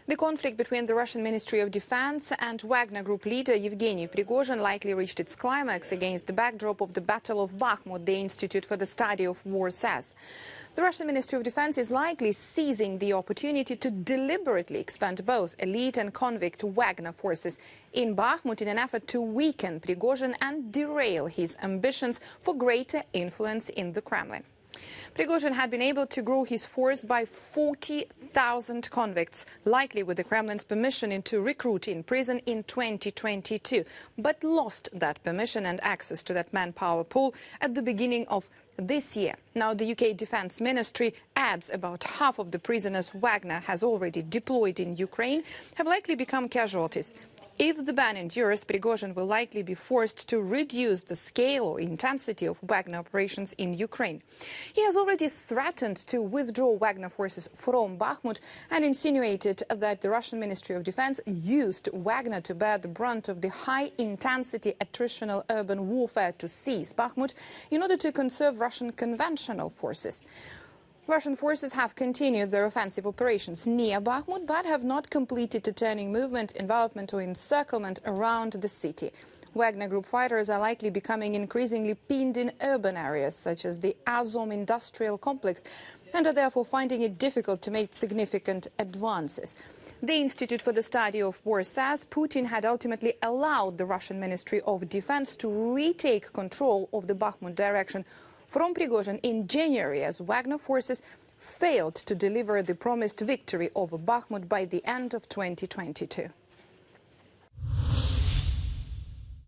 The conflict between the Russian Ministry of Defense and Wagner Group leader Yevgeny Prigozhin likely reached its climax against the backdrop of the Battle of Bakhmut, the Institute for the Study of War says. The Russian Ministry of Defense is likely seizing the opportunity to deliberately expand both elite and convict Wagner forces in Bakhmut in an effort to weaken Prigozhin and derail his ambitions for greater influence in the Kremlin. Prigozhin had been able to grow his force by 40,000 convicts, likely with the Kremlin's permission into recruit in prison in 2022, but lost that permission and access to that manpower pool at the beginning of this year. Now, the UK Defence Ministry adds about half of the prisoners Wagner has already deployed in Ukraine have likely become casualties. If the ban endures, Prigozhin will likely be forced to reduce the scale or intensity of Wagner operations in Ukraine. He has already threatened to withdraw Wagner forces from Bakhmut and insinuated that the Russian Ministry of Defense used Wagner to bear the brunt of the high-intensity attritional urban warfare to seize Bakhmut in order to conserve Russian conventional forces. Russian forces have continued their offensive operations near Bakhmut, but have not completed a turning movement, envelopment or encirclement around the city. Wagner Group fighters are likely becoming increasingly pinned in urban areas, such as the Azom industrial complex, and are therefore finding it difficult to make significant advances. The Institute for the Study of War says Putin had ultimately allowed the Russian Ministry of Defense to retake control of the Bakhmut direction from Prigozhin in January, as Wagner forces failed to deliver the promised victory over Bakhmut by the end of 2022.